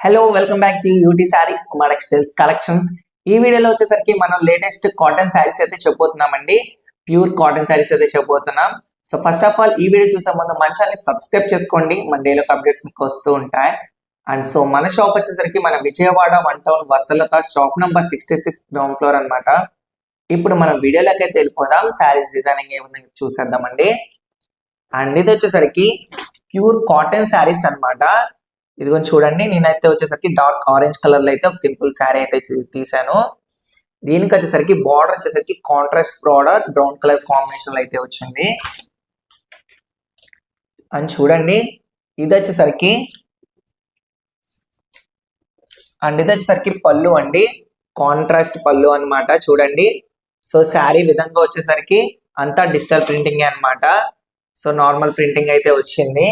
Hello welcome back to UT sarees Kumar textiles collections. ఈ వీడియోలో వచ్చేసరికి మనం లేటెస్ట్ కాటన్ శారీస్ అయితే చెప్పబోతున్నామండి. ప్యూర్ కాటన్ శారీస్ అయితే చెప్పబోతున్నాం. సో ఫస్ట్ ఆఫ్ ఆల్ ఈ వీడియో చూసే ముందు మన ఛానల్ సబ్స్క్రైబ్ చేసుకోండి, మన డైలీ అప్డేట్స్ మీకు వస్తూ ఉంటాయి. అండ్ సో మన షాప్ వచ్చేసరికి మన Vijayawada 1 town Vastalatha shop number 66 ground floor అనమాట. ఇప్పుడు మనం వీడియోలోకి అయితే వెళ్ళిపోదాం. శారీస్ డిజైనింగ్ ఏముంది చూసేద్దామండి. అండ్ ఇది వచ్చేసరికి ప్యూర్ కాటన్ శారీస్ అనమాట. ఇది కొంచెం చూడండి, నేనైతే వచ్చేసరికి డార్క్ ఆరెంజ్ కలర్ లో అయితే ఒక సింపుల్ శారీ అయితే తీసాను. దీనికి వచ్చేసరికి బార్డర్ వచ్చేసరికి contrast border brown colour combination లో అయితే వచ్చింది. అండ్ చూడండి ఇది వచ్చేసరికి పళ్ళు అండి, కాంట్రాస్ట్ పళ్ళు అనమాట. చూడండి, సో శారీ విధంగా వచ్చేసరికి అంతా డిజిటల్ ప్రింటింగ్ అనమాట. సో నార్మల్ ప్రింటింగ్ అయితే వచ్చింది.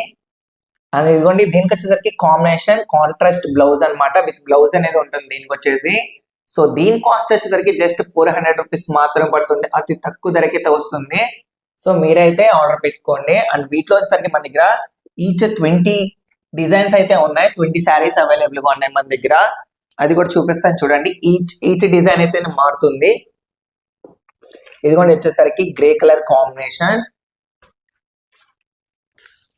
అది ఇదిగోండి, దీనికి వచ్చేసరికి కాంబినేషన్ కాంట్రాస్ట్ బ్లౌజ్ అనమాట, విత్ బ్లౌజ్ అనేది ఉంటుంది దీనికి వచ్చేసి. సో దీని కాస్ట్ వచ్చేసరికి జస్ట్ 400 రూపీస్ మాత్రం పడుతుంది, అతి తక్కువ ధరకైతే వస్తుంది. సో మీరైతే ఆర్డర్ పెట్టుకోండి. అండ్ వీటిలో వచ్చేసరికి మన దగ్గర ఈచ్ 20 డిజైన్స్ అయితే ఉన్నాయి, 20 శారీస్ అవైలబుల్ గా ఉన్నాయి మన దగ్గర. అది కూడా చూపిస్తాను చూడండి. ఈచ్ డిజైన్ అయితే మారుతుంది. ఇదిగోండి వచ్చేసరికి గ్రే కలర్ కాంబినేషన్.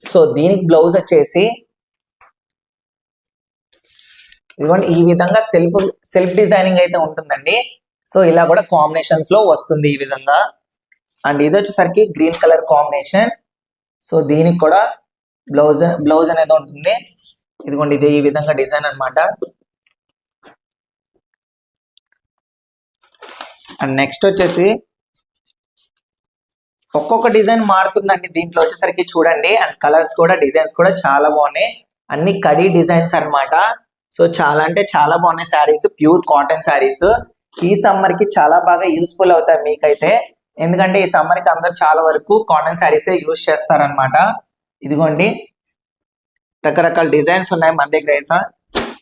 సో దీనికి బ్లౌజ్ వచ్చేసి ఇదిగోండి ఈ విధంగా సెల్ఫ్ డిజైనింగ్ అయితే ఉంటుందండి. సో ఇలా కూడా కాంబినేషన్స్ లో వస్తుంది ఈ విధంగా. అండ్ ఇది వచ్చేసరికి గ్రీన్ కలర్ కాంబినేషన్. సో దీనికి కూడా బ్లౌజ్ అనేది ఉంటుంది. ఇదిగోండి ఇది ఈ విధంగా డిజైన్ అనమాట. అండ్ నెక్స్ట్ వచ్చేసి ఒక్కొక్క డిజైన్ మారుతుందండి దీంట్లో వచ్చేసరికి చూడండి. అండ్ కలర్స్ కూడా డిజైన్స్ కూడా చాలా బాగున్నాయి, అన్ని కడీ డిజైన్స్ అనమాట. సో చాలా అంటే చాలా బాగున్నాయి శారీస్, ప్యూర్ కాటన్ శారీస్. ఈ సమ్మర్ కి చాలా బాగా యూస్ఫుల్ అవుతాయి మీకైతే, ఎందుకంటే ఈ సమ్మర్ కి అందరు చాలా వరకు కాటన్ శారీసే యూజ్ చేస్తారనమాట. ఇదిగోండి రకరకాల డిజైన్స్ ఉన్నాయి మన దగ్గర అయితే.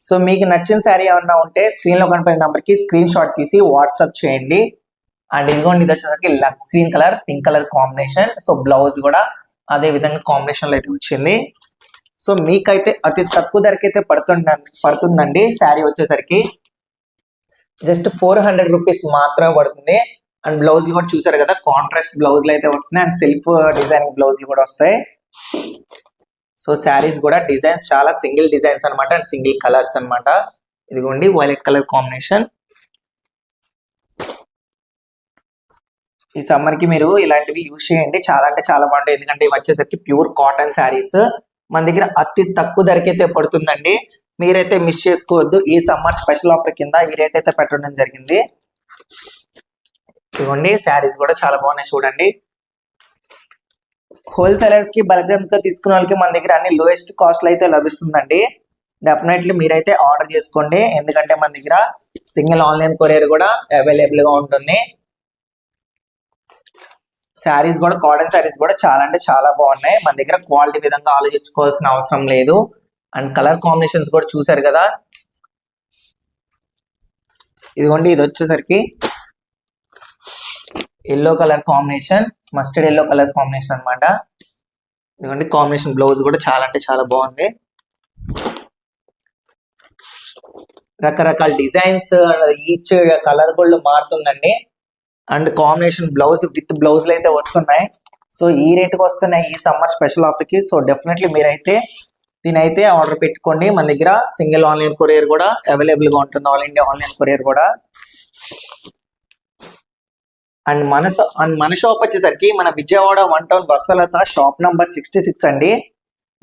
సో మీకు నచ్చిన శారీ ఏమన్నా ఉంటే స్క్రీన్ లో కనిపిన నెంబర్ కి స్క్రీన్ షాట్ తీసి వాట్సాప్ చేయండి. అండ్ ఇదిగోండి ఇది వచ్చేసరికి లక్స్ green colour pink colour combination. So blouse కూడా అదే విధంగా కాంబినేషన్ లో అయితే వచ్చింది. సో మీకైతే అతి తక్కువ ధరకైతే పడుతుందండి. శారీ వచ్చేసరికి జస్ట్ 400 రూపీస్ మాత్రమే పడుతుంది. అండ్ బ్లౌజ్ కూడా చూసారు కదా, కాంట్రాస్ట్ బ్లౌజ్లు అయితే వస్తున్నాయి. అండ్ సెల్ఫ్ డిజైనింగ్ బ్లౌజ్లు కూడా వస్తాయి. సో శారీస్ కూడా డిజైన్స్ చాలా సింగిల్ డిజైన్స్ అనమాట, అండ్ సింగిల్ కలర్స్ అనమాట. ఇదిగోండి వైలెట్ కలర్ కాంబినేషన్. ఈ సమ్మర్ కి మీరు ఇలాంటివి యూజ్ చేయండి, చాలా అంటే చాలా బాగుంటాయి. ఎందుకంటే ఇవి వచ్చేసరికి ప్యూర్ కాటన్ శారీస్ మన దగ్గర అతి తక్కువ ధరకైతే పడుతుందండి. మీరైతే మిస్ చేసుకోవద్దు. ఈ సమ్మర్ స్పెషల్ ఆఫర్ కింద ఈ రేట్ అయితే పెట్టడం జరిగింది. ఇవ్వండి శారీస్ కూడా చాలా బాగున్నాయి చూడండి. హోల్సేలర్స్ కి బల్క్ గా తీసుకున్న వాళ్ళకి మన దగ్గర అన్ని లోయెస్ట్ కాస్ట్ లో అయితే లభిస్తుందండి. డెఫినెట్లీ మీరైతే ఆర్డర్ చేసుకోండి, ఎందుకంటే మన దగ్గర సింగిల్ ఆన్లైన్ కొరియర్ కూడా అవైలబుల్ గా ఉంటుంది. శారీస్ కూడా కాటన్ శారీస్ కూడా చాలా అంటే చాలా బాగున్నాయి మన దగ్గర. క్వాలిటీ విధంగా ఆలోచించుకోవాల్సిన అవసరం లేదు. అండ్ కలర్ కాంబినేషన్స్ కూడా చూసారు కదా. ఇదిగోండి ఇది వచ్చేసరికి yellow colour combination, mustard yellow colour combination అనమాట. ఇదిగోండి కాంబినేషన్ బ్లౌజ్ కూడా చాలా అంటే చాలా బాగుంది. రకరకాల డిజైన్స్ ఈచ్ కలర్ కూడా మారుతుందండి. అండ్ కాంబినేషన్ బ్లౌజ్ విత్ బ్లౌజ్లు అయితే వస్తున్నాయి. సో ఈ రేట్కి వస్తున్నాయి ఈ సమ్మర్ స్పెషల్ ఆఫర్ కి. సో డెఫినెట్లీ మీరైతే దీనైతే ఆర్డర్ పెట్టుకోండి. మన దగ్గర సింగిల్ ఆన్లైన్ కొరియర్ కూడా అవైలబుల్ గా ఉంటుంది, ఆల్ ఇండియా ఆన్లైన్ కొరియర్ కూడా. అండ్ మన షాప్ వచ్చేసరికి మన Vijayawada 1 town Vastalatha shop number 66 అండి.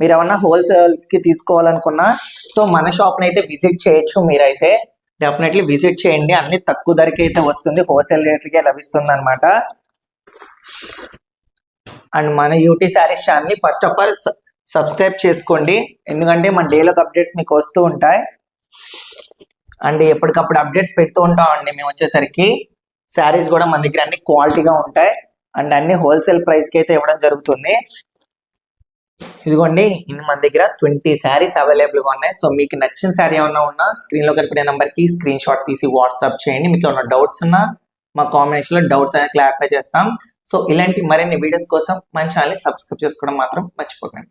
మీరు ఏమన్నా హోల్సేల్స్ కి తీసుకోవాలనుకున్నా సో మన షాప్ ని అయితే విజిట్ చేయొచ్చు. మీరైతే డెఫినెట్లీ విజిట్ చేయండి, అన్ని తక్కువ ధరకి అయితే వస్తుంది, హోల్సేల్ రేట్లకే లభిస్తుంది అనమాట. అండ్ మన UT sarees channel first of all subscribe చేసుకోండి, ఎందుకంటే మన డైలీ అప్డేట్స్ మీకు వస్తూ ఉంటాయి. అండ్ ఎప్పటికప్పుడు అప్డేట్స్ పెడుతూ ఉంటామండి మేము. వచ్చేసరికి శారీస్ కూడా మన దగ్గర అన్ని క్వాలిటీగా ఉంటాయి, అండ్ అన్ని హోల్సేల్ ప్రైస్ కి అయితే ఇవ్వడం జరుగుతుంది. ఇదిగోండి మన దగ్గర 20 శారీస్ అవైలబుల్ గా ఉన్నాయి. సో మీకు నచ్చిన శారీ ఏమన్నా ఉన్నా స్క్రీన్ లో కనిపించే నెంబర్ కి స్క్రీన్ షాట్ తీసి వాట్సాప్ చేయండి. మీకు ఏమన్నా డౌట్స్ ఉన్నా మా కాంబినేషన్ లో డౌట్స్ అనేది క్లారిఫై చేస్తాం. సో ఇలాంటి మరిన్ని వీడియోస్ కోసం మన ఛానల్ సబ్స్క్రైబ్ చేసుకోవడం మాత్రం మర్చిపోకండి.